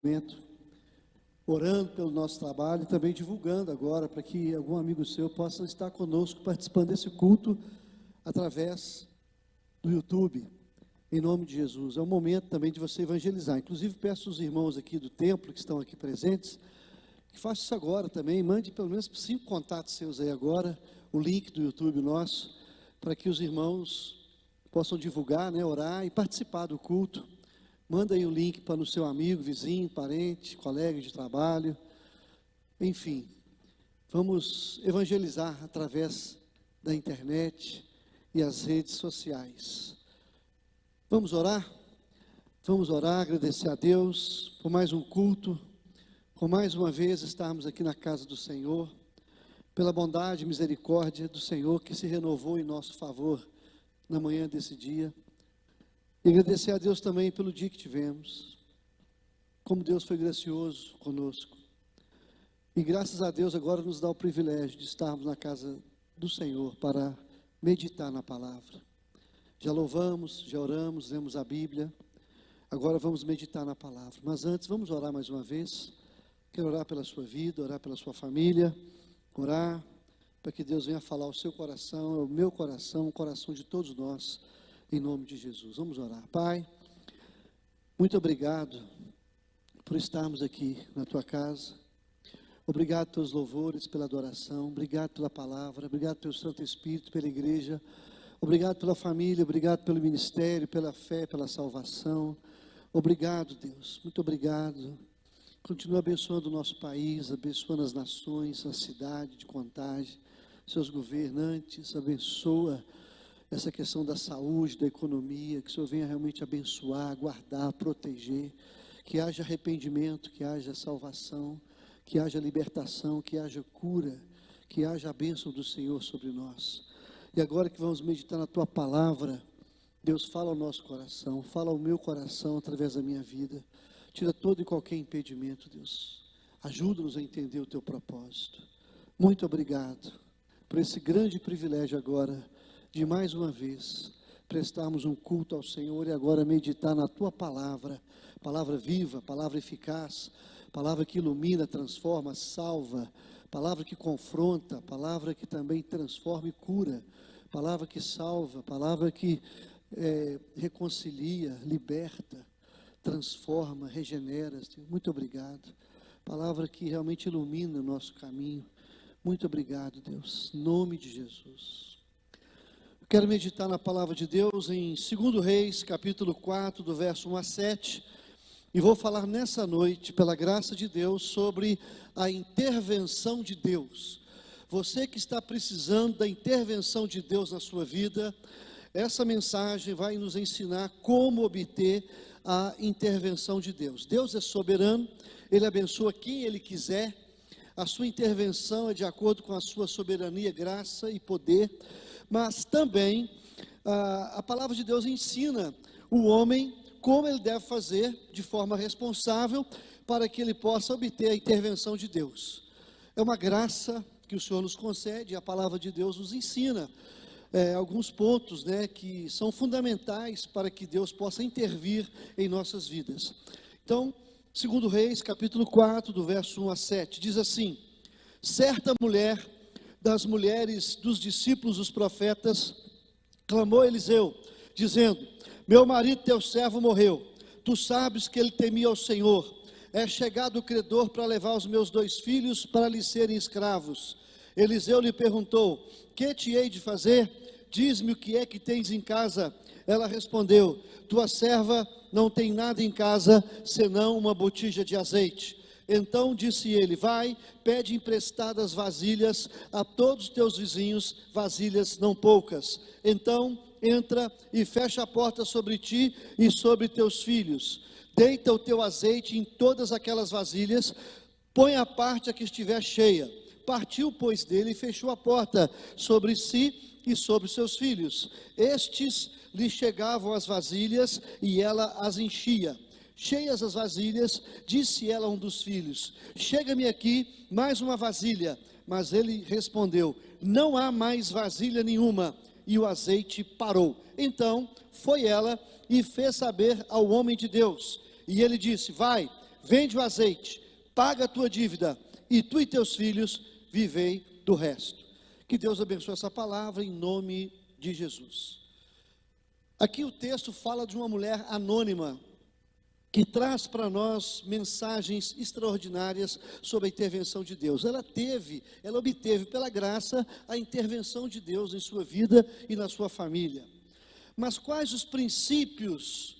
momento, orando pelo nosso trabalho e também divulgando agora para que algum amigo seu possa estar conosco participando desse culto através do YouTube, em nome de Jesus. É um momento também de você evangelizar. Inclusive peço aos irmãos aqui do templo que estão aqui presentes, que façam isso agora também, mande pelo menos 5 contatos seus aí agora, o link do YouTube nosso, para que os irmãos possam divulgar, orar e participar do culto. Manda aí o link para o seu amigo, vizinho, parente, colega de trabalho, enfim. Vamos evangelizar através da internet e as redes sociais. Vamos orar? Vamos orar, agradecer a Deus por mais um culto, por mais uma vez estarmos aqui na casa do Senhor, pela bondade e misericórdia do Senhor que se renovou em nosso favor na manhã desse dia. E agradecer a Deus também pelo dia que tivemos, como Deus foi gracioso conosco. E graças a Deus agora nos dá o privilégio de estarmos na casa do Senhor para meditar na palavra. Já louvamos, já oramos, lemos a Bíblia, agora vamos meditar na palavra. Mas antes, vamos orar mais uma vez. Quero orar pela sua vida, orar pela sua família, orar para que Deus venha falar ao seu coração, ao meu coração, o coração de todos nós, em nome de Jesus. Vamos orar. Pai, muito obrigado por estarmos aqui na tua casa. Obrigado pelos louvores, pela adoração. Obrigado pela palavra. Obrigado pelo Santo Espírito, pela igreja. Obrigado pela família. Obrigado pelo ministério, pela fé, pela salvação. Obrigado, Deus. Muito obrigado. Continua abençoando o nosso país, abençoando as nações, a cidade de Contagem, seus governantes. Abençoa essa questão da saúde, da economia, que o Senhor venha realmente abençoar, guardar, proteger, que haja arrependimento, que haja salvação, que haja libertação, que haja cura, que haja a bênção do Senhor sobre nós. E agora que vamos meditar na Tua Palavra, Deus, fala ao nosso coração, fala ao meu coração através da minha vida, tira todo e qualquer impedimento, Deus, ajuda-nos a entender o Teu propósito. Muito obrigado por esse grande privilégio agora, de mais uma vez prestarmos um culto ao Senhor e agora meditar na Tua palavra, palavra viva, palavra eficaz, palavra que ilumina, transforma, salva, palavra que confronta, palavra que também transforma e cura, palavra que salva, palavra que reconcilia, liberta, transforma, regenera. Muito obrigado, palavra que realmente ilumina o nosso caminho. Muito obrigado, Deus, em nome de Jesus. Quero meditar na palavra de Deus em 2 Reis, capítulo 4, do verso 1 a 7, e vou falar nessa noite, pela graça de Deus, sobre a intervenção de Deus. Você que está precisando da intervenção de Deus na sua vida, essa mensagem vai nos ensinar como obter a intervenção de Deus. Deus é soberano, Ele abençoa quem Ele quiser, a sua intervenção é de acordo com a sua soberania, graça e poder. Mas também a palavra de Deus ensina o homem como ele deve fazer de forma responsável para que ele possa obter a intervenção de Deus. É uma graça que o Senhor nos concede, a palavra de Deus nos ensina alguns pontos que são fundamentais para que Deus possa intervir em nossas vidas. Então, 2 Reis, capítulo 4, do verso 1 a 7, diz assim: certa mulher das mulheres dos discípulos dos profetas, clamou Eliseu, dizendo: meu marido teu servo morreu, tu sabes que ele temia ao Senhor, é chegado o credor para levar os meus 2 filhos para lhe serem escravos. Eliseu lhe perguntou: que te hei de fazer? Diz-me o que é que tens em casa. Ela respondeu: tua serva não tem nada em casa, senão uma botija de azeite. Então disse ele: vai, pede emprestadas vasilhas a todos os teus vizinhos, vasilhas não poucas. Então entra e fecha a porta sobre ti e sobre teus filhos. Deita o teu azeite em todas aquelas vasilhas, põe à parte a que estiver cheia. Partiu, pois, dele e fechou a porta sobre si e sobre seus filhos. Estes lhe chegavam as vasilhas e ela as enchia. Cheias as vasilhas, disse ela a um dos filhos: chega-me aqui mais uma vasilha. Mas ele respondeu: não há mais vasilha nenhuma. E o azeite parou. Então foi ela e fez saber ao homem de Deus. E ele disse: vai, vende o azeite, paga a tua dívida, e tu e teus filhos vivei do resto. Que Deus abençoe essa palavra em nome de Jesus. Aqui o texto fala de uma mulher anônima, que traz para nós mensagens extraordinárias sobre a intervenção de Deus. Ela obteve pela graça a intervenção de Deus em sua vida e na sua família. Mas quais os princípios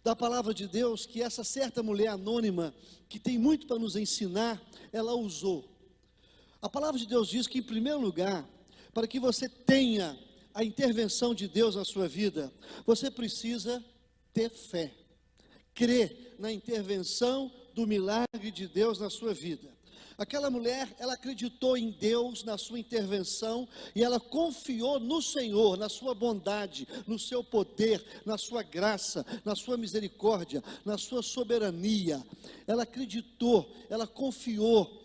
da palavra de Deus que essa certa mulher anônima, que tem muito para nos ensinar, ela usou? A palavra de Deus diz que, em primeiro lugar, para que você tenha a intervenção de Deus na sua vida, você precisa ter fé. Crer na intervenção do milagre de Deus na sua vida. Aquela mulher, ela acreditou em Deus, na sua intervenção, e ela confiou no Senhor, na sua bondade, no seu poder, na sua graça, na sua misericórdia, na sua soberania. Ela acreditou, ela confiou,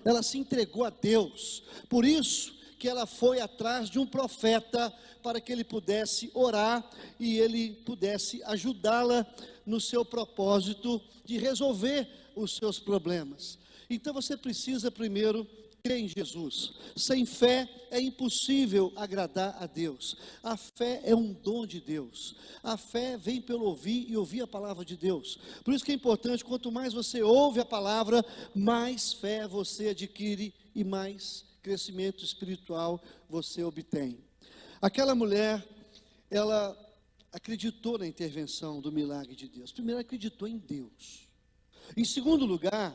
ela se entregou a Deus. Por isso que ela foi atrás de um profeta, para que ele pudesse orar e ele pudesse ajudá-la no seu propósito de resolver os seus problemas. Então você precisa primeiro crer em Jesus. Sem fé é impossível agradar a Deus. A fé é um dom de Deus. A fé vem pelo ouvir e ouvir a palavra de Deus. Por isso que é importante, quanto mais você ouve a palavra, mais fé você adquire e mais crescimento espiritual você obtém. Aquela mulher, ela acreditou na intervenção do milagre de Deus. Primeiro, ela acreditou em Deus. Em segundo lugar,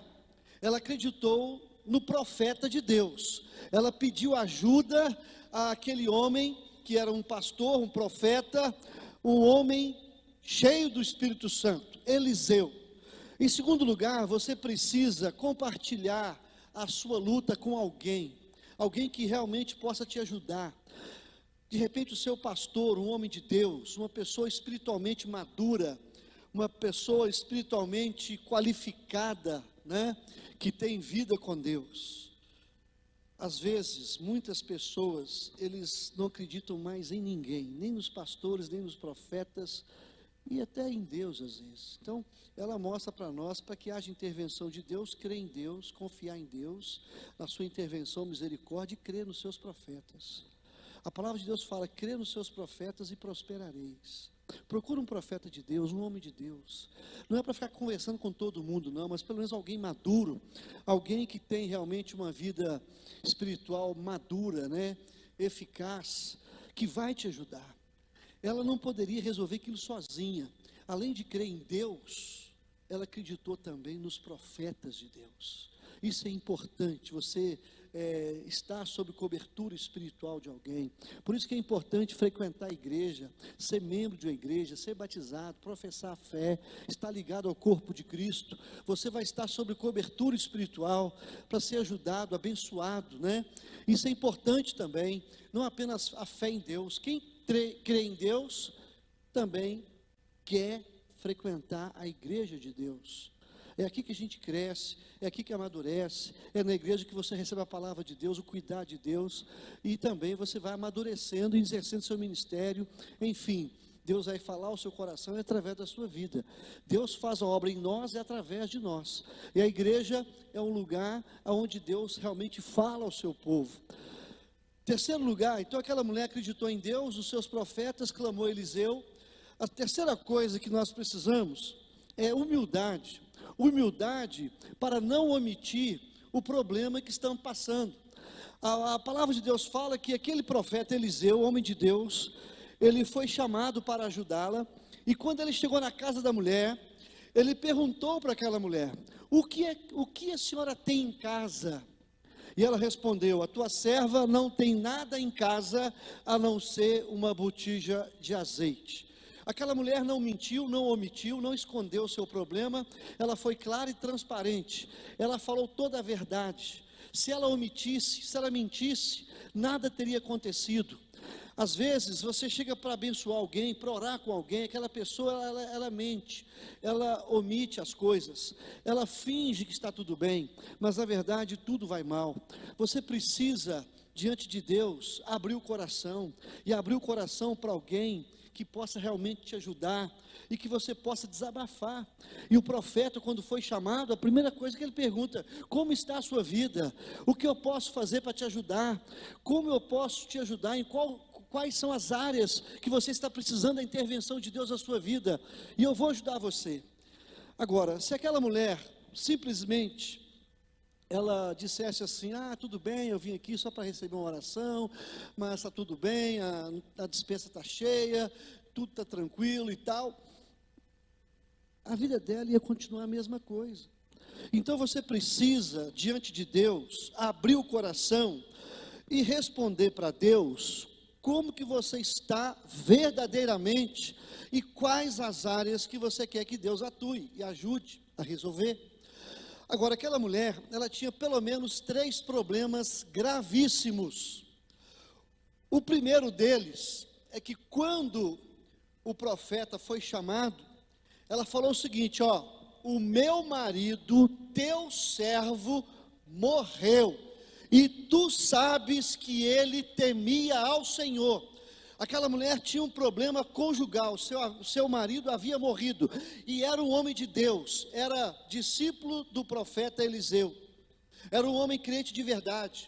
ela acreditou no profeta de Deus. Ela pediu ajuda àquele homem que era um pastor, um profeta, um homem cheio do Espírito Santo, Eliseu. Em segundo lugar, você precisa compartilhar a sua luta com alguém que realmente possa te ajudar. De repente o seu pastor, um homem de Deus, uma pessoa espiritualmente madura, uma pessoa espiritualmente qualificada, que tem vida com Deus. Às vezes, muitas pessoas, eles não acreditam mais em ninguém, nem nos pastores, nem nos profetas, e até em Deus às vezes. Então, ela mostra para nós, para que haja intervenção de Deus, crer em Deus, confiar em Deus, na sua intervenção, misericórdia, e crer nos seus profetas. A palavra de Deus fala: crê nos seus profetas e prosperareis. Procura um profeta de Deus, um homem de Deus. Não é para ficar conversando com todo mundo, não, mas pelo menos alguém maduro, alguém que tem realmente uma vida espiritual madura, eficaz, que vai te ajudar. Ela não poderia resolver aquilo sozinha. Além de crer em Deus, ela acreditou também nos profetas de Deus. Isso é importante, você estar sob cobertura espiritual de alguém. Por isso que é importante frequentar a igreja, ser membro de uma igreja, ser batizado, professar a fé, estar ligado ao corpo de Cristo. Você vai estar sob cobertura espiritual para ser ajudado, abençoado, Isso é importante também, não apenas a fé em Deus. Quem crê em Deus também quer frequentar a igreja de Deus. É aqui que a gente cresce, é aqui que amadurece, é na igreja que você recebe a palavra de Deus, o cuidado de Deus, e também você vai amadurecendo e exercendo seu ministério. Enfim, Deus vai falar ao seu coração através da sua vida. Deus faz a obra em nós e através de nós. E a igreja é um lugar onde Deus realmente fala ao seu povo. Terceiro lugar, então aquela mulher acreditou em Deus, os seus profetas, clamou a Eliseu. A terceira coisa que nós precisamos é humildade. Humildade para não omitir o problema que estão passando. A palavra de Deus fala que aquele profeta Eliseu, homem de Deus, ele foi chamado para ajudá-la, e quando ele chegou na casa da mulher, ele perguntou para aquela mulher: o que a senhora tem em casa? E ela respondeu: a tua serva não tem nada em casa, a não ser uma botija de azeite. Aquela mulher não mentiu, não omitiu, não escondeu o seu problema, ela foi clara e transparente, ela falou toda a verdade. Se ela omitisse, se ela mentisse, nada teria acontecido. Às vezes você chega para abençoar alguém, para orar com alguém, aquela pessoa ela mente, ela omite as coisas, ela finge que está tudo bem, mas na verdade tudo vai mal. Você precisa, diante de Deus, abrir o coração, e abrir o coração para alguém que possa realmente te ajudar e que você possa desabafar. E o profeta, quando foi chamado, a primeira coisa que ele pergunta: como está a sua vida? O que eu posso fazer para te ajudar? Como eu posso te ajudar? Quais são as áreas que você está precisando da intervenção de Deus na sua vida? E eu vou ajudar você. Agora, se aquela mulher simplesmente ela dissesse assim: tudo bem, eu vim aqui só para receber uma oração, mas está tudo bem, a despensa está cheia, tudo está tranquilo e tal, a vida dela ia continuar a mesma coisa. Então você precisa, diante de Deus, abrir o coração e responder para Deus como que você está verdadeiramente e quais as áreas que você quer que Deus atue e ajude a resolver. Agora, aquela mulher, ela tinha pelo menos 3 problemas gravíssimos. O primeiro deles é que quando o profeta foi chamado, ela falou o seguinte: o meu marido, teu servo, morreu, e tu sabes que ele temia ao Senhor. Aquela mulher tinha um problema conjugal, seu marido havia morrido, e era um homem de Deus, era discípulo do profeta Eliseu, era um homem crente de verdade,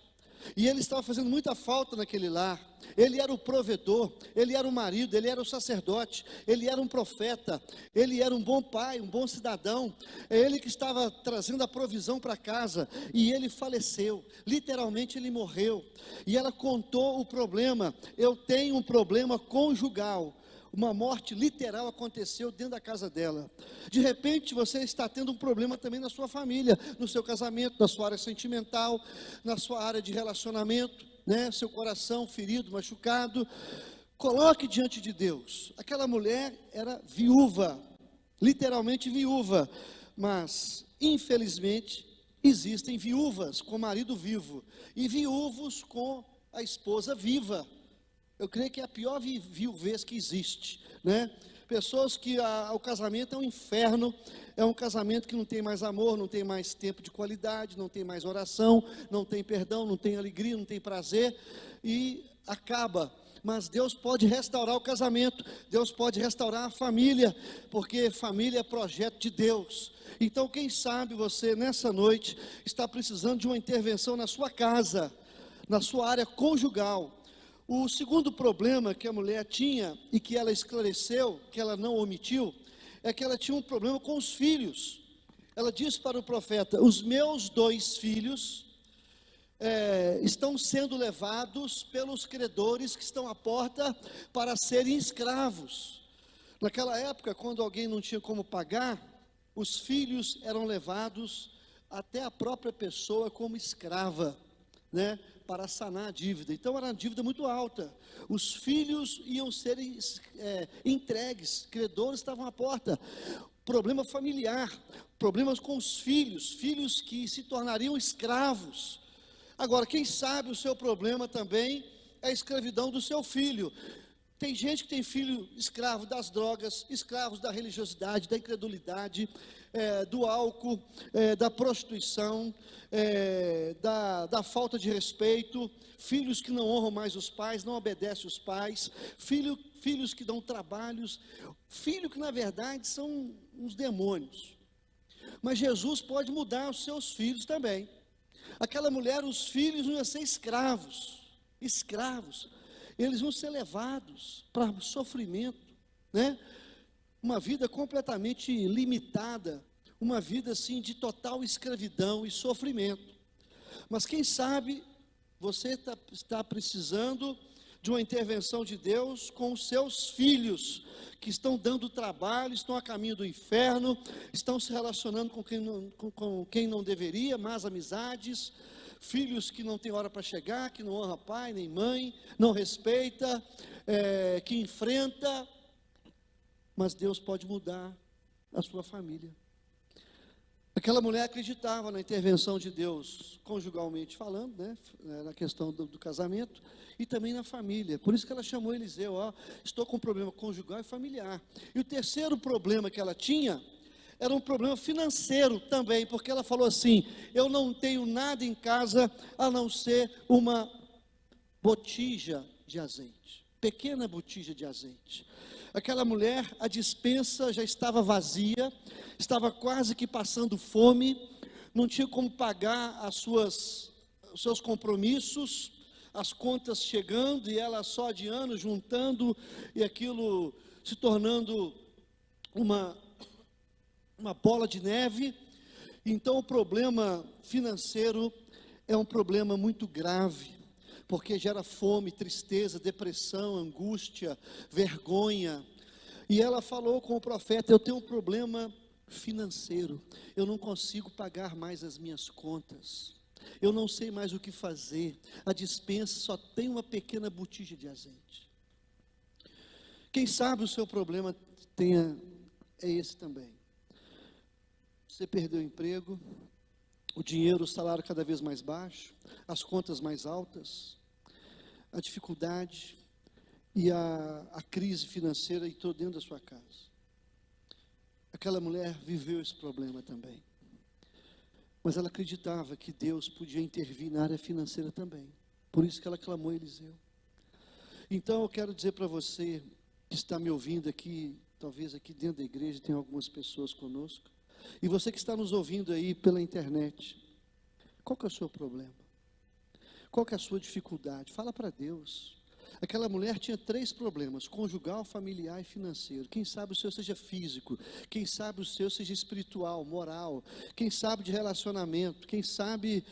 e ele estava fazendo muita falta naquele lar. Ele era o provedor, ele era o marido, ele era o sacerdote, ele era um profeta, ele era um bom pai, um bom cidadão, é ele que estava trazendo a provisão para casa, e ele faleceu, literalmente ele morreu, e ela contou o problema: eu tenho um problema conjugal. Uma morte literal aconteceu dentro da casa dela. De repente você está tendo um problema também na sua família, no seu casamento, na sua área sentimental, na sua área de relacionamento, seu coração ferido, machucado. Coloque diante de Deus. Aquela mulher era viúva, literalmente viúva, mas infelizmente existem viúvas com marido vivo e viúvos com a esposa viva. Eu creio que é a pior viuvez que existe, Pessoas que o casamento é um inferno, é um casamento que não tem mais amor, não tem mais tempo de qualidade, não tem mais oração, não tem perdão, não tem alegria, não tem prazer, e acaba. Mas Deus pode restaurar o casamento, Deus pode restaurar a família, porque família é projeto de Deus. Então, quem sabe você nessa noite está precisando de uma intervenção na sua casa, na sua área conjugal. O segundo problema que a mulher tinha, e que ela esclareceu, que ela não omitiu, é que ela tinha um problema com os filhos. Ela disse para o profeta: os meus 2 filhos estão sendo levados pelos credores que estão à porta para serem escravos. Naquela época, quando alguém não tinha como pagar, os filhos eram levados até a própria pessoa como escrava, para sanar a dívida. Então era uma dívida muito alta. Os filhos iam ser entregues, credores estavam à porta. Problema familiar, problemas com os filhos que se tornariam escravos. Agora, quem sabe o seu problema também é a escravidão do seu filho. Tem gente que tem filho escravo das drogas, escravos da religiosidade, da incredulidade, do álcool, da prostituição, da falta de respeito, filhos que não honram mais os pais, não obedecem os pais, filhos que dão trabalhos, filhos que na verdade são uns demônios. Mas Jesus pode mudar os seus filhos também. Aquela mulher, os filhos não iam ser escravos, eles vão ser levados para sofrimento, uma vida completamente limitada, uma vida assim de total escravidão e sofrimento. Mas quem sabe você está precisando de uma intervenção de Deus com os seus filhos, que estão dando trabalho, estão a caminho do inferno, estão se relacionando com quem não deveria, más amizades, filhos que não têm hora para chegar, que não honra pai nem mãe, não respeita, que enfrenta. Mas Deus pode mudar a sua família. Aquela mulher acreditava na intervenção de Deus, conjugalmente falando, na questão do casamento, e também na família. Por isso que ela chamou Eliseu: estou com um problema conjugal e familiar. E o terceiro problema que ela tinha era um problema financeiro também, porque ela falou assim: eu não tenho nada em casa a não ser uma botija de azeite, pequena botija de azeite. Aquela mulher, a despensa já estava vazia, estava quase que passando fome, não tinha como pagar os seus compromissos, as contas chegando e ela só adiando, juntando, e aquilo se tornando uma bola de neve. Então o problema financeiro é um problema muito grave, porque gera fome, tristeza, depressão, angústia, vergonha. E ela falou com o profeta: eu tenho um problema financeiro, eu não consigo pagar mais as minhas contas, eu não sei mais o que fazer, a despensa só tem uma pequena botija de azeite. Quem sabe o seu problema é esse também. Você perdeu o emprego, o dinheiro, o salário cada vez mais baixo, as contas mais altas, a dificuldade e a crise financeira entrou dentro da sua casa. Aquela mulher viveu esse problema também, mas ela acreditava que Deus podia intervir na área financeira também, por isso que ela clamou a Eliseu. Então eu quero dizer para você que está me ouvindo aqui, talvez aqui dentro da igreja tem algumas pessoas conosco, e você que está nos ouvindo aí pela internet, qual que é o seu problema? Qual que é a sua dificuldade? Fala para Deus. Aquela mulher tinha 3 problemas: conjugal, familiar e financeiro. Quem sabe o seu seja físico, quem sabe o seu seja espiritual, moral, quem sabe de relacionamento, quem sabe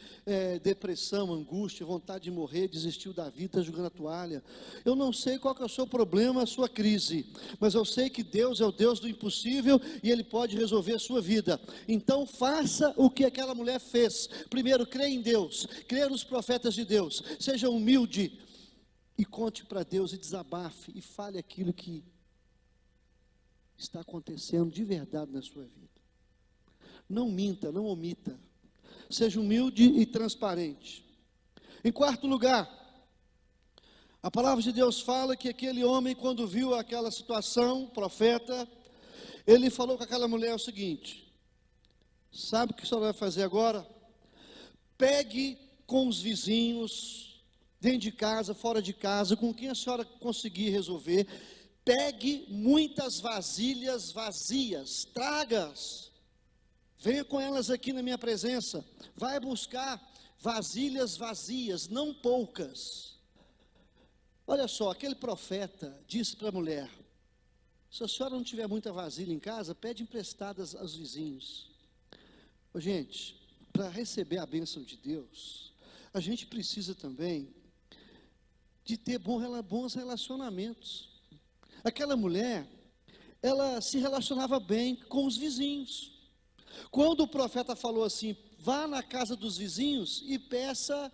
depressão, angústia, vontade de morrer, desistiu da vida, jogando a toalha. Eu não sei qual que é o seu problema, a sua crise, mas eu sei que Deus é o Deus do impossível e Ele pode resolver a sua vida. Então faça o que aquela mulher fez. Primeiro, crê em Deus, crê nos profetas de Deus, seja humilde e conte para Deus e desabafe e fale aquilo que está acontecendo de verdade na sua vida. Não minta, não omita. Seja humilde e transparente. Em quarto lugar, a palavra de Deus fala que aquele homem, quando viu aquela situação, profeta, ele falou com aquela mulher o seguinte: sabe o que a senhora vai fazer agora? Pegue com os vizinhos, dentro de casa, fora de casa, com quem a senhora conseguir resolver, pegue muitas vasilhas vazias, traga-as, venha com elas aqui na minha presença, vai buscar vasilhas vazias, não poucas. Olha só, aquele profeta disse para a mulher: se a senhora não tiver muita vasilha em casa, pede emprestadas aos vizinhos. Gente, para receber a bênção de Deus, a gente precisa também de ter bons relacionamentos. Aquela mulher, ela se relacionava bem com os vizinhos. Quando o profeta falou assim: vá na casa dos vizinhos e peça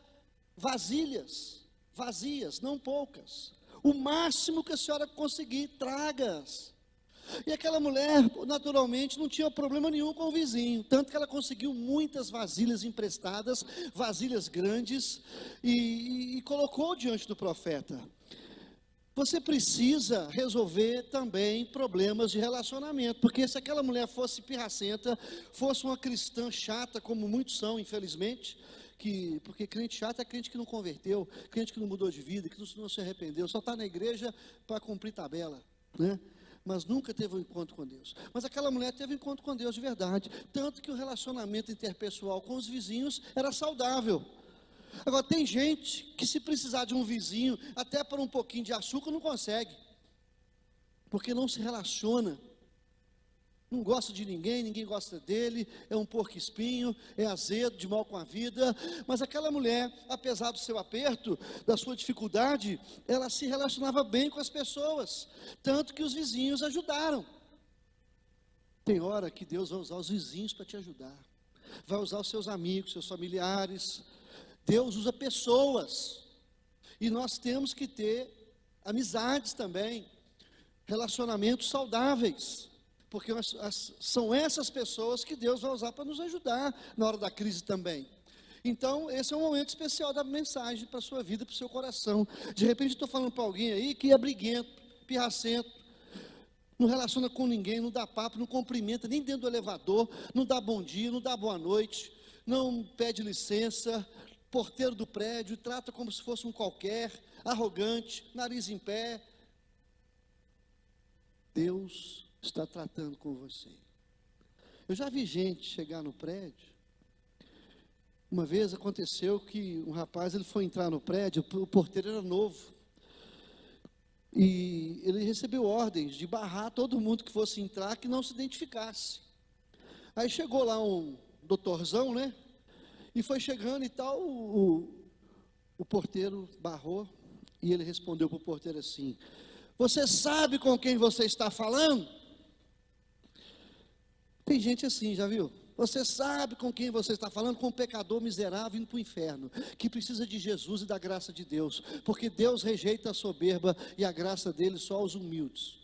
vasilhas vazias, não poucas, o máximo que a senhora conseguir, traga-as. E aquela mulher, naturalmente, não tinha problema nenhum com o vizinho, tanto que ela conseguiu muitas vasilhas emprestadas, vasilhas grandes, e colocou diante do profeta. Você precisa resolver também problemas de relacionamento, porque se aquela mulher fosse pirracenta, fosse uma cristã chata, como muitos são, infelizmente, porque crente chato é crente que não converteu, crente que não mudou de vida, que não se arrependeu, só está na igreja para cumprir tabela, né? Mas nunca teve um encontro com Deus. Mas aquela mulher teve um encontro com Deus de verdade, tanto que o relacionamento interpessoal com os vizinhos era saudável. Agora, tem gente que, se precisar de um vizinho, até para um pouquinho de açúcar, não consegue, porque não se relaciona, não gosta de ninguém, ninguém gosta dele, é um porco-espinho, é azedo, de mal com a vida. Mas aquela mulher, apesar do seu aperto, da sua dificuldade, ela se relacionava bem com as pessoas, tanto que os vizinhos ajudaram. Tem hora que Deus vai usar os vizinhos para te ajudar, vai usar os seus amigos, seus familiares. Deus usa pessoas, e nós temos que ter amizades também, relacionamentos saudáveis, porque são essas pessoas que Deus vai usar para nos ajudar na hora da crise também. Então, esse é um momento especial da mensagem para a sua vida, para o seu coração. De repente, estou falando para alguém aí que é briguento, pirracento, não relaciona com ninguém, não dá papo, não cumprimenta nem dentro do elevador, não dá bom dia, não dá boa noite, não pede licença, porteiro do prédio, trata como se fosse um qualquer, arrogante, nariz em pé. Deus está tratando com você. Eu já vi gente chegar no prédio. Uma vez aconteceu que um rapaz, ele foi entrar no prédio, o porteiro era novo. E ele recebeu ordens de barrar todo mundo que fosse entrar, que não se identificasse. Aí chegou lá um doutorzão, né? E foi chegando e tal, o porteiro barrou, e ele respondeu para o porteiro assim: você sabe com quem você está falando? Tem gente assim, já viu? Você sabe com quem você está falando? Com um pecador miserável indo para o inferno, que precisa de Jesus e da graça de Deus, porque Deus rejeita a soberba e a graça dele só aos humildes.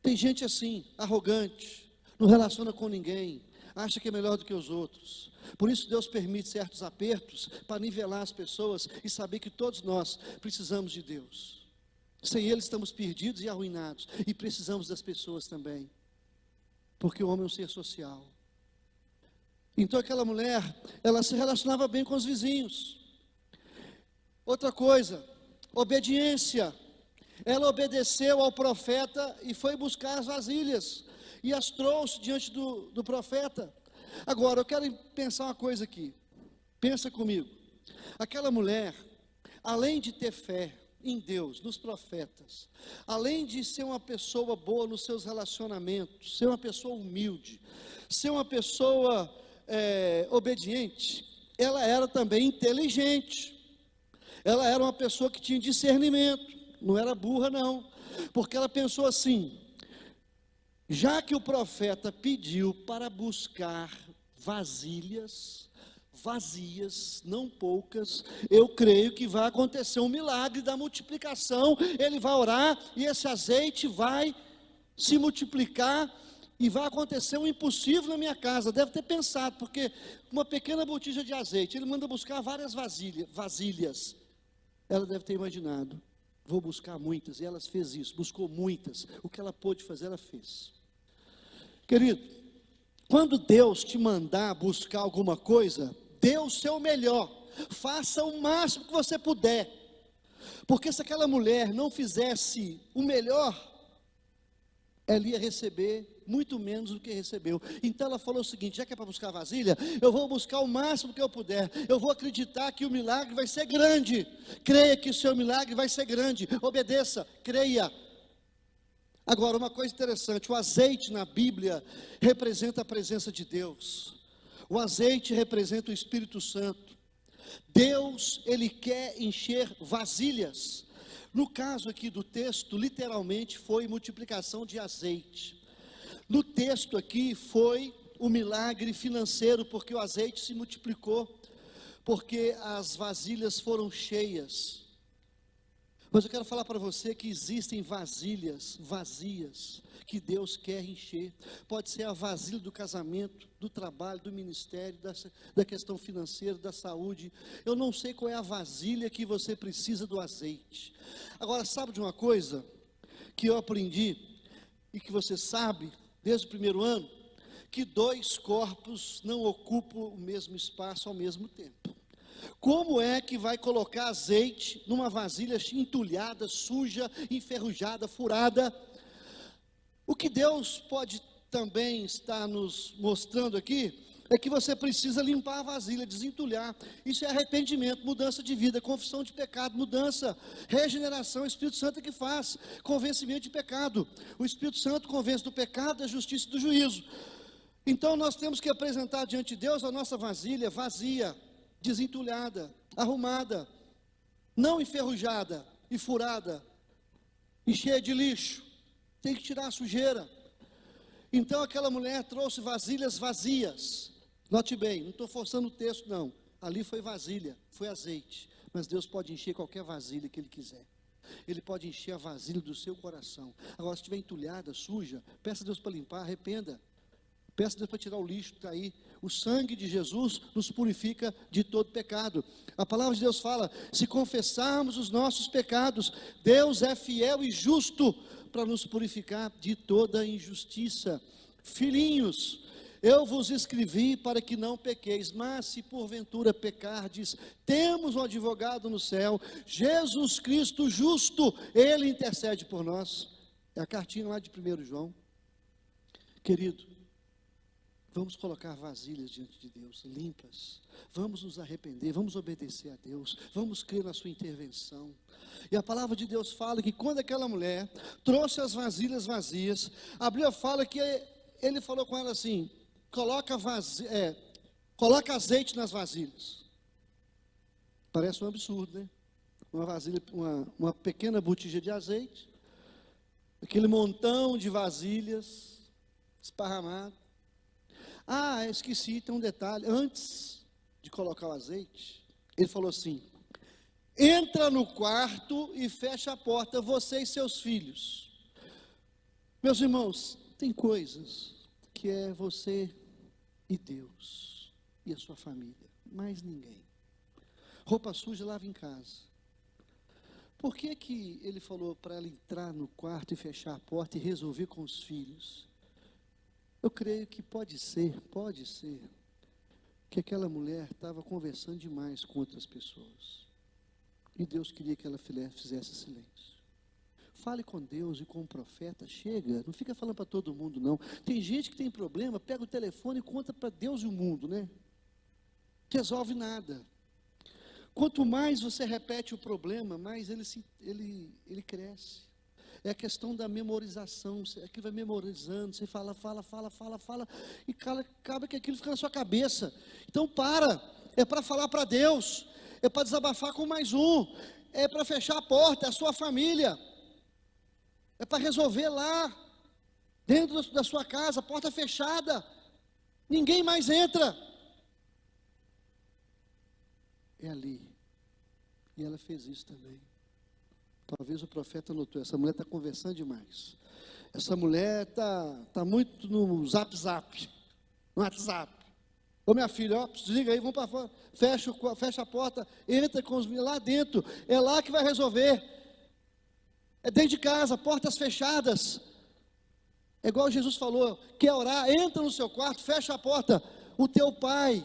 Tem gente assim, arrogante, não relaciona com ninguém, acha que é melhor do que os outros. Por isso Deus permite certos apertos para nivelar as pessoas e saber que todos nós precisamos de Deus. Sem Ele estamos perdidos e arruinados, e precisamos das pessoas também, porque o homem é um ser social. Então aquela mulher, ela se relacionava bem com os vizinhos. Outra coisa, obediência. Ela obedeceu ao profeta e foi buscar as vasilhas, e as trouxe diante do profeta. Agora, eu quero pensar uma coisa aqui, pensa comigo. Aquela mulher, além de ter fé em Deus, nos profetas, além de ser uma pessoa boa nos seus relacionamentos, ser uma pessoa humilde, ser uma pessoa obediente, ela era também inteligente. Ela era uma pessoa que tinha discernimento, não era burra não, porque ela pensou assim: já que o profeta pediu para buscar vasilhas vazias, não poucas, eu creio que vai acontecer um milagre da multiplicação. Ele vai orar e esse azeite vai se multiplicar e vai acontecer um impossível na minha casa. Deve ter pensado, porque uma pequena botija de azeite, ele manda buscar várias vasilhas. Ela deve ter imaginado: vou buscar muitas. E ela fez isso, buscou muitas. O que ela pôde fazer, ela fez. Querido, quando Deus te mandar buscar alguma coisa, dê o seu melhor, faça o máximo que você puder, porque se aquela mulher não fizesse o melhor, ela ia receber muito menos do que recebeu. Então ela falou o seguinte: já que é para buscar vasilha, eu vou buscar o máximo que eu puder, eu vou acreditar que o milagre vai ser grande. Creia que o seu milagre vai ser grande, obedeça, creia. Agora, uma coisa interessante: o azeite na Bíblia representa a presença de Deus. O azeite representa o Espírito Santo. Deus, Ele quer encher vasilhas. No caso aqui do texto, literalmente foi multiplicação de azeite. No texto aqui foi o milagre financeiro, porque o azeite se multiplicou, porque as vasilhas foram cheias. Mas eu quero falar para você que existem vasilhas vazias que Deus quer encher. Pode ser a vasilha do casamento, do trabalho, do ministério, da questão financeira, da saúde. Eu não sei qual é a vasilha que você precisa do azeite. Agora, sabe de uma coisa que eu aprendi e que você sabe desde o primeiro ano? Que dois corpos não ocupam o mesmo espaço ao mesmo tempo. Como é que vai colocar azeite numa vasilha entulhada, suja, enferrujada, furada? O que Deus pode também estar nos mostrando aqui é que você precisa limpar a vasilha, desentulhar. Isso é arrependimento, mudança de vida, confissão de pecado, mudança, regeneração. O Espírito Santo é que faz convencimento de pecado. O Espírito Santo convence do pecado, da justiça e do juízo. Então nós temos que apresentar diante de Deus a nossa vasilha vazia, desentulhada, arrumada, não enferrujada e furada e cheia de lixo. Tem que tirar a sujeira. Então aquela mulher trouxe vasilhas vazias. Note bem, não estou forçando o texto não, ali foi vasilha, foi azeite, mas Deus pode encher qualquer vasilha que Ele quiser. Ele pode encher a vasilha do seu coração. Agora, se estiver entulhada, suja, peça a Deus para limpar, arrependa. Peça a Deus para tirar o lixo que está aí. O sangue de Jesus nos purifica de todo pecado. A palavra de Deus fala: se confessarmos os nossos pecados, Deus é fiel e justo para nos purificar de toda injustiça. Filhinhos, eu vos escrevi para que não pequeis, mas se porventura pecardes, temos um advogado no céu, Jesus Cristo justo, Ele intercede por nós. É a cartinha lá de 1 João. Querido, vamos colocar vasilhas diante de Deus, limpas. Vamos nos arrepender, vamos obedecer a Deus, vamos crer na sua intervenção. E a palavra de Deus fala que quando aquela mulher trouxe as vasilhas vazias, a Bíblia fala que ele falou com ela assim: coloca azeite nas vasilhas. Parece um absurdo, né? Uma vasilha, uma pequena botija de azeite, aquele montão de vasilhas esparramado. Ah, esqueci, tem um detalhe. Antes de colocar o azeite, ele falou assim: entra no quarto e fecha a porta, você e seus filhos. Meus irmãos, tem coisas que é você e Deus e a sua família, mais ninguém. Roupa suja, lava em casa. Por que que ele falou para ela entrar no quarto e fechar a porta e resolver com os filhos? Eu creio que pode ser que aquela mulher estava conversando demais com outras pessoas. E Deus queria que ela fizesse silêncio. Fale com Deus e com o profeta, chega, não fica falando para todo mundo não. Tem gente que tem problema, pega o telefone e conta para Deus e o mundo, né? Resolve nada. Quanto mais você repete o problema, mais ele cresce. É a questão da memorização, aquilo vai memorizando, você fala, e acaba que aquilo fica na sua cabeça. Então é para falar para Deus, é para desabafar com mais um, é para fechar a porta, é a sua família, é para resolver lá, dentro da sua casa, porta fechada, ninguém mais entra. É ali, e ela fez isso também. Talvez o profeta notou, essa mulher está conversando demais. Essa mulher tá muito no zap, no WhatsApp. Ô minha filha, ó, desliga aí, vamos para fora. Fecha a porta, entra com os meninos lá dentro. É lá que vai resolver. É dentro de casa, portas fechadas. É igual Jesus falou, quer orar, entra no seu quarto, fecha a porta. O teu pai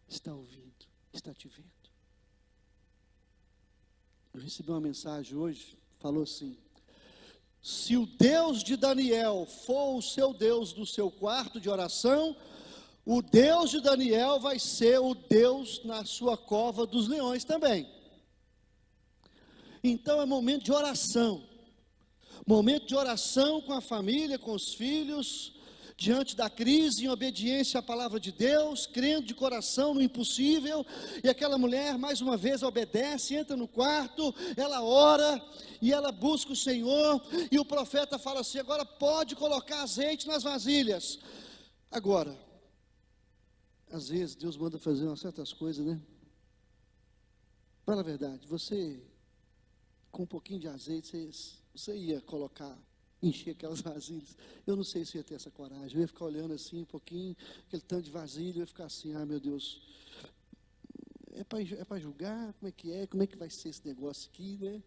está ouvindo, está te vendo. Eu recebi uma mensagem hoje, falou assim: se o Deus de Daniel for o seu Deus do seu quarto de oração, o Deus de Daniel vai ser o Deus na sua cova dos leões também. Então é momento de oração com a família, com os filhos, diante da crise, em obediência à palavra de Deus, crendo de coração no impossível. E aquela mulher, mais uma vez, obedece, entra no quarto, ela ora, e ela busca o Senhor, e o profeta fala assim: agora pode colocar azeite nas vasilhas. Agora, às vezes, Deus manda fazer umas certas coisas, né? Fala a verdade, você, com um pouquinho de azeite, você ia encher aquelas vasilhas. Eu não sei se ia ter essa coragem. Eu ia ficar olhando assim um pouquinho, aquele tanto de vasilha, eu ia ficar assim: ah, meu Deus, é para julgar? Como é que vai ser esse negócio aqui, né?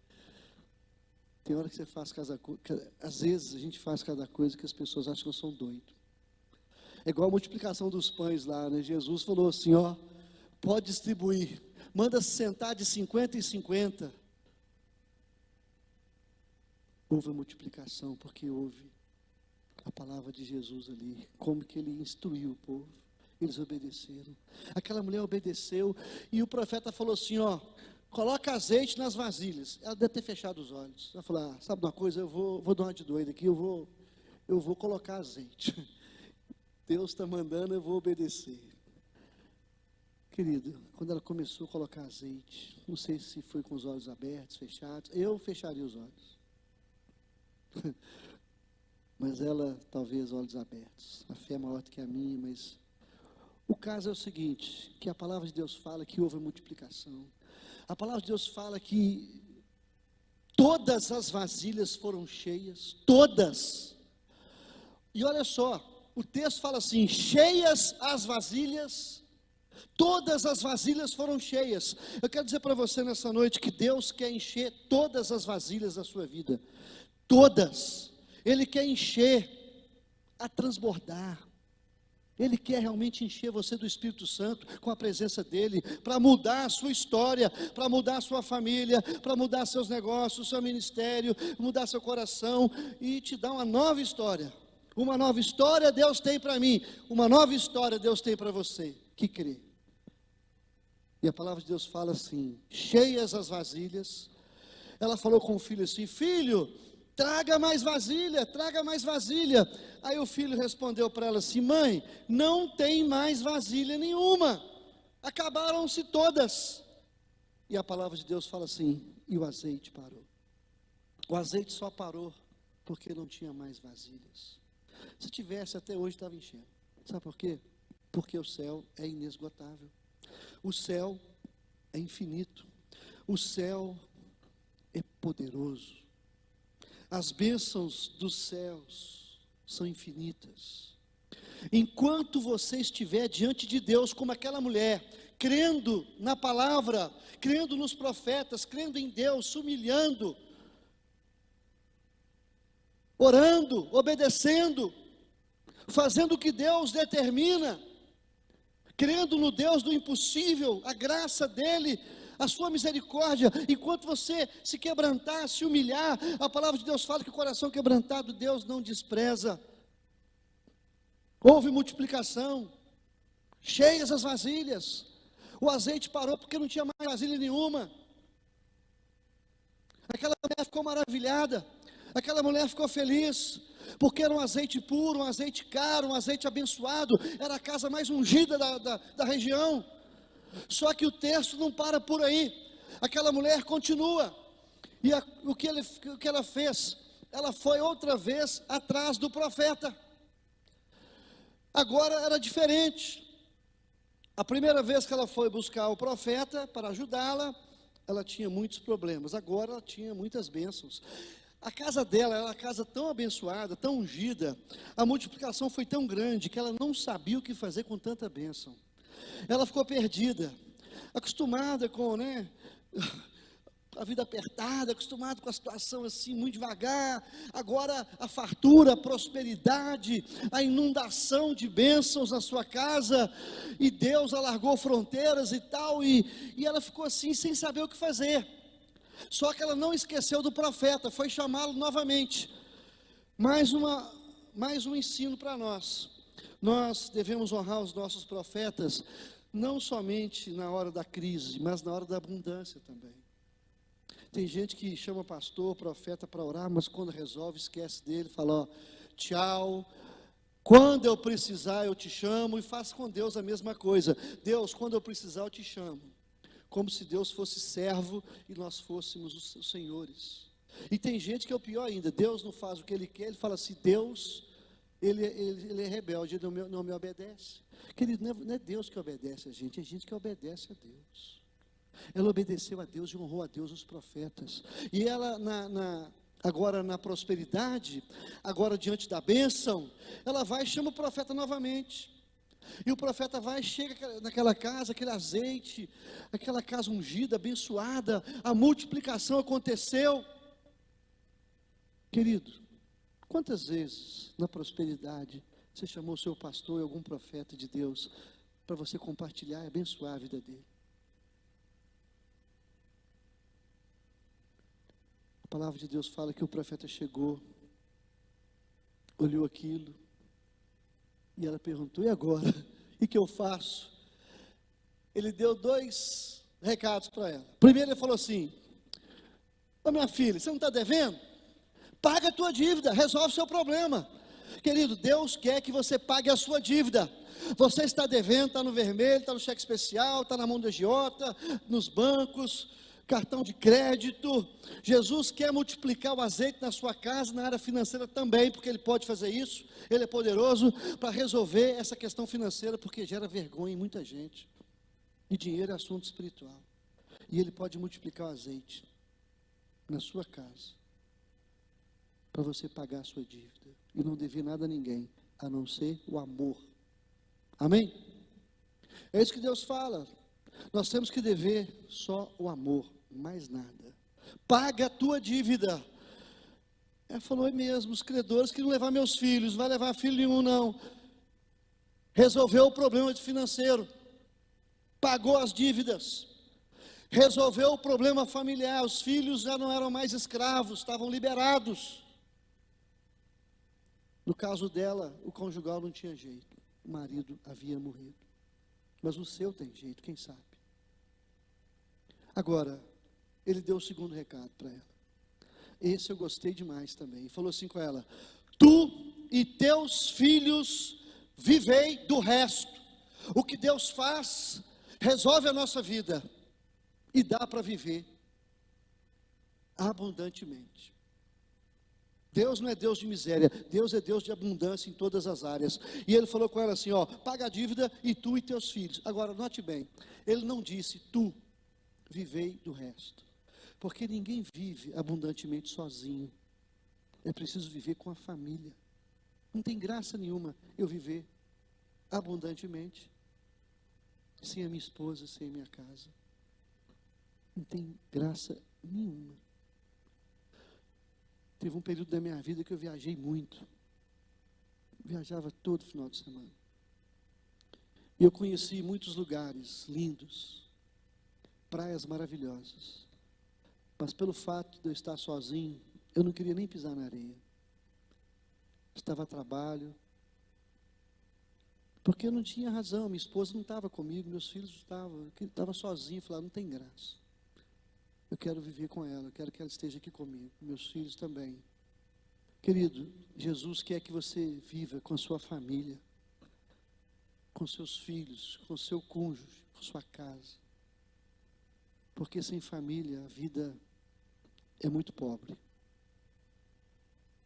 Tem hora que você faz cada coisa, às vezes a gente faz cada coisa que as pessoas acham que eu sou doido. É igual a multiplicação dos pães lá, né? Jesus falou assim: ó, pode distribuir, manda sentar de 50 em 50. Houve a multiplicação, porque houve a palavra de Jesus ali, como que ele instruiu o povo, eles obedeceram. Aquela mulher obedeceu, e o profeta falou assim: ó, coloca azeite nas vasilhas. Ela deve ter fechado os olhos. Ela falou: ah, sabe uma coisa, eu vou dar uma de doida aqui, eu vou colocar azeite. Deus está mandando, eu vou obedecer. Querido, quando ela começou a colocar azeite, não sei se foi com os olhos abertos, fechados, eu fecharia os olhos. Mas ela, talvez, olhos abertos. A fé é maior do que a minha, mas o caso é o seguinte, que a palavra de Deus fala que houve multiplicação. A palavra de Deus fala que todas as vasilhas foram cheias, todas. E olha só, o texto fala assim: cheias as vasilhas, todas as vasilhas foram cheias. Eu quero dizer para você nessa noite que Deus quer encher todas as vasilhas da sua vida. Todas. Ele quer encher, a transbordar. Ele quer realmente encher você do Espírito Santo, com a presença dEle, para mudar a sua história, para mudar a sua família, para mudar seus negócios, seu ministério, mudar seu coração e te dar uma nova história. Uma nova história Deus tem para mim, uma nova história Deus tem para você, que crê. E a palavra de Deus fala assim: cheias as vasilhas. Ela falou com o filho assim: filho, traga mais vasilha, traga mais vasilha. Aí o filho respondeu para ela assim: mãe, não tem mais vasilha nenhuma, acabaram-se todas. E a palavra de Deus fala assim: e o azeite parou. O azeite só parou porque não tinha mais vasilhas. Se tivesse, até hoje estava enchendo. Sabe por quê? Porque o céu é inesgotável, o céu é infinito, o céu é poderoso. As bênçãos dos céus são infinitas. Enquanto você estiver diante de Deus como aquela mulher, crendo na palavra, crendo nos profetas, crendo em Deus, se humilhando, orando, obedecendo, fazendo o que Deus determina, crendo no Deus do impossível, a graça dEle, a sua misericórdia, enquanto você se quebrantar, se humilhar, a palavra de Deus fala que o coração quebrantado Deus não despreza. Houve multiplicação, cheias as vasilhas, o azeite parou porque não tinha mais vasilha nenhuma. Aquela mulher ficou maravilhada, aquela mulher ficou feliz, porque era um azeite puro, um azeite caro, um azeite abençoado, era a casa mais ungida da região. Só que o texto não para por aí, aquela mulher continua, e o que ela fez? Ela foi outra vez atrás do profeta. Agora era diferente. A primeira vez que ela foi buscar o profeta para ajudá-la, ela tinha muitos problemas, agora ela tinha muitas bênçãos. A casa dela era uma casa tão abençoada, tão ungida, a multiplicação foi tão grande, que ela não sabia o que fazer com tanta bênção. Ela ficou perdida, acostumada com, a vida apertada, acostumada com a situação assim, muito devagar. Agora a fartura, a prosperidade, a inundação de bênçãos na sua casa, e Deus alargou fronteiras e tal, e ela ficou assim, sem saber o que fazer. Só que ela não esqueceu do profeta, foi chamá-lo novamente. Mais um ensino para nós. Nós devemos honrar os nossos profetas, não somente na hora da crise, mas na hora da abundância também. Tem gente que chama pastor, profeta para orar, mas quando resolve, esquece dele, fala: ó, tchau, quando eu precisar eu te chamo, e faz com Deus a mesma coisa. Deus, quando eu precisar eu te chamo. Como se Deus fosse servo e nós fôssemos os senhores. E tem gente que é o pior ainda, Deus não faz o que Ele quer, Ele fala assim: Deus, Ele é rebelde, Ele não me obedece. Querido, não é Deus que obedece a gente, é a gente que obedece a Deus. Ela obedeceu a Deus e honrou a Deus, os profetas. E ela, agora na prosperidade, agora diante da bênção, ela vai e chama o profeta novamente. E o profeta vai, chega naquela casa, aquele azeite, aquela casa ungida, abençoada, a multiplicação aconteceu. Querido, quantas vezes na prosperidade você chamou o seu pastor e algum profeta de Deus para você compartilhar e abençoar a vida dele? A palavra de Deus fala que o profeta chegou, olhou aquilo, e ela perguntou: e agora? E o que eu faço? Ele deu 2 recados para ela. Primeiro ele falou assim: ô minha filha, você não está devendo? Paga a tua dívida, resolve o seu problema. Querido, Deus quer que você pague a sua dívida. Você está devendo, está no vermelho, está no cheque especial, está na mão do agiota, nos bancos, cartão de crédito. Jesus quer multiplicar o azeite na sua casa, na área financeira também, porque Ele pode fazer isso. Ele é poderoso para resolver essa questão financeira, porque gera vergonha em muita gente, e dinheiro é assunto espiritual, e Ele pode multiplicar o azeite na sua casa, para você pagar a sua dívida, e não dever nada a ninguém, a não ser o amor. Amém? É isso que Deus fala. Nós temos que dever só o amor, mais nada. Paga a tua dívida. Ela falou: é mesmo, os credores queriam levar meus filhos, não vai levar filho nenhum não. resolveu o problema financeiro, pagou as dívidas, resolveu o problema familiar, os filhos já não eram mais escravos, estavam liberados. No caso dela, o conjugal não tinha jeito, o marido havia morrido, mas o seu tem jeito, quem sabe? Agora, ele deu o segundo recado para ela. Esse eu gostei demais também. E falou assim com ela: tu e teus filhos vivei do resto. O que Deus faz, resolve a nossa vida e dá para viver abundantemente. Deus não é Deus de miséria, Deus é Deus de abundância em todas as áreas. E ele falou com ela assim, ó, paga a dívida e tu e teus filhos. Agora, note bem, ele não disse tu vivei do resto, porque ninguém vive abundantemente sozinho. É preciso viver com a família. Não tem graça nenhuma eu viver abundantemente sem a minha esposa, sem a minha casa. Não tem graça nenhuma. Teve um período da minha vida que eu viajei muito. Viajava todo final de semana. E eu conheci muitos lugares lindos, praias maravilhosas. Mas pelo fato de eu estar sozinho, eu não queria nem pisar na areia. Estava a trabalho. Porque eu não tinha razão, minha esposa não estava comigo, meus filhos estavam, eu estava sozinho, falava, não tem graça. Eu quero viver com ela, eu quero que ela esteja aqui comigo, meus filhos também. Querido, Jesus quer que você viva com a sua família, com seus filhos, com seu cônjuge, com sua casa. Porque sem família a vida é muito pobre,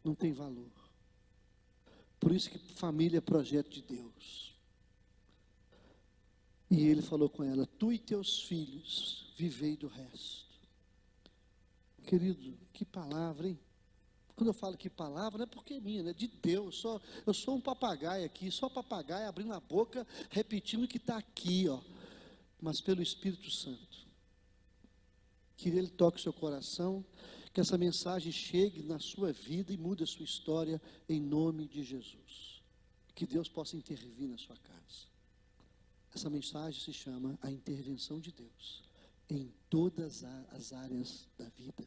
não tem valor. Por isso que família é projeto de Deus. E ele falou com ela, tu e teus filhos vivei do resto. Querido, que palavra, hein? Quando eu falo que palavra, não é porque é minha, né? De Deus. Eu sou um papagaio aqui, só papagaio abrindo a boca, repetindo o que está aqui, ó. Mas pelo Espírito Santo. Que Ele toque o seu coração, que essa mensagem chegue na sua vida e mude a sua história, em nome de Jesus. Que Deus possa intervir na sua casa. Essa mensagem se chama a intervenção de Deus em todas as áreas da vida.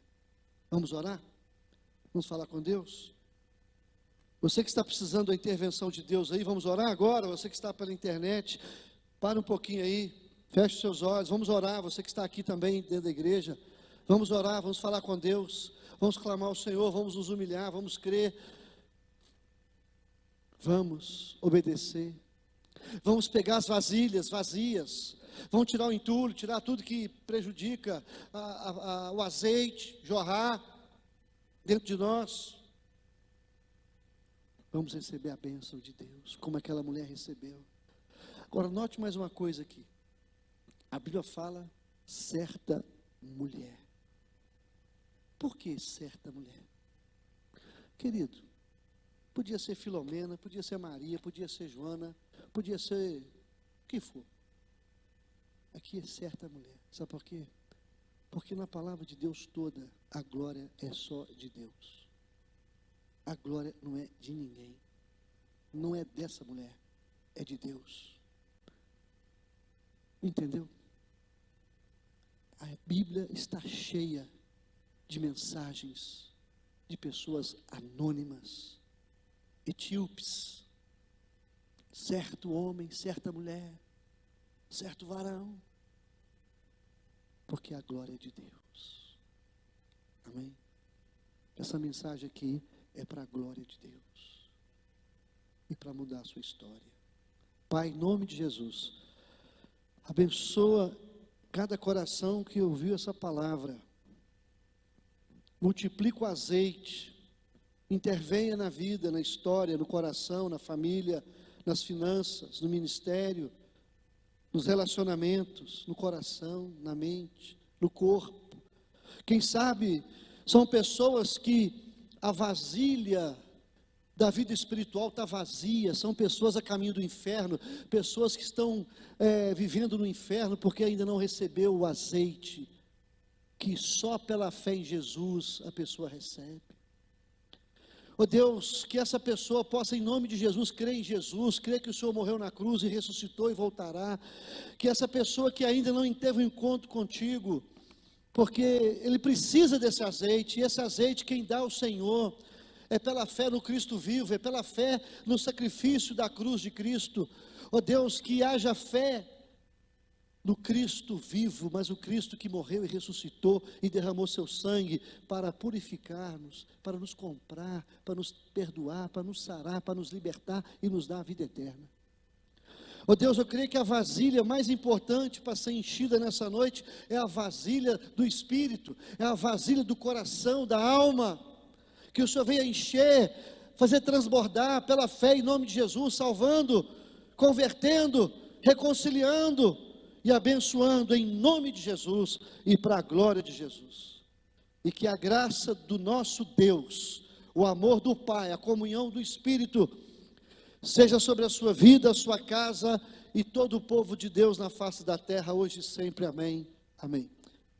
Vamos orar? Vamos falar com Deus? Você que está precisando da intervenção de Deus aí, vamos orar agora? Você que está pela internet, para um pouquinho aí, feche os seus olhos, vamos orar. Você que está aqui também dentro da igreja, vamos orar, vamos falar com Deus, vamos clamar ao Senhor, vamos nos humilhar, vamos crer, vamos obedecer, vamos pegar as vasilhas vazias, vamos tirar o entulho, tirar tudo que prejudica o azeite, jorrar dentro de nós. Vamos receber a bênção de Deus, como aquela mulher recebeu. Agora note mais uma coisa aqui, a Bíblia fala certa mulher. Por que certa mulher? Querido, podia ser Filomena, podia ser Maria, podia ser Joana, podia ser o que for. Aqui é certa mulher. Sabe por quê? Porque na palavra de Deus toda, a glória é só de Deus. A glória não é de ninguém. Não é dessa mulher, é de Deus. Entendeu? A Bíblia está cheia de mensagens de pessoas anônimas, etíopes, certo homem, certa mulher, certo varão, porque a glória é de Deus. Amém? Essa mensagem aqui é para a glória de Deus e para mudar a sua história. Pai, em nome de Jesus, abençoa cada coração que ouviu essa palavra. Multiplica o azeite, intervenha na vida, na história, no coração, na família, nas finanças, no ministério, nos relacionamentos, no coração, na mente, no corpo. Quem sabe são pessoas que a vasilha da vida espiritual está vazia, são pessoas a caminho do inferno, pessoas que estão vivendo no inferno porque ainda não recebeu o azeite que só pela fé em Jesus a pessoa recebe. Ó Deus, que essa pessoa possa, em nome de Jesus, crer em Jesus, crer que o Senhor morreu na cruz e ressuscitou e voltará. Que essa pessoa que ainda não teve um encontro contigo, porque ele precisa desse azeite, e esse azeite quem dá é o Senhor, é pela fé no Cristo vivo, é pela fé no sacrifício da cruz de Cristo. Ó Deus, que haja fé no Cristo vivo, mas o Cristo que morreu e ressuscitou e derramou seu sangue para purificar-nos, para nos comprar, para nos perdoar, para nos sarar, para nos libertar e nos dar a vida eterna. Ó Deus, eu creio que a vasilha mais importante para ser enchida nessa noite é a vasilha do Espírito, é a vasilha do coração, da alma, que o Senhor venha encher, fazer transbordar pela fé em nome de Jesus, salvando, convertendo, reconciliando e abençoando em nome de Jesus e para a glória de Jesus. E que a graça do nosso Deus, o amor do Pai, a comunhão do Espírito, seja sobre a sua vida, a sua casa e todo o povo de Deus na face da terra, hoje e sempre. Amém. Amém.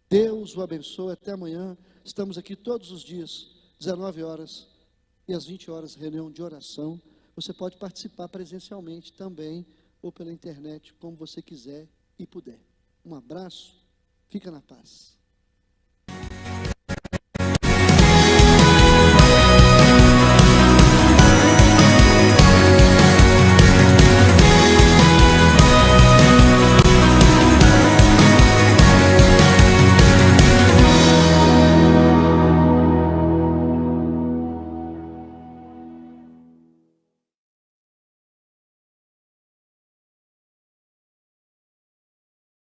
Deus o abençoe. Até amanhã. Estamos aqui todos os dias, 19 horas e às 20 horas, reunião de oração. Você pode participar presencialmente também, ou pela internet, como você quiser e puder. Um abraço, fica na paz.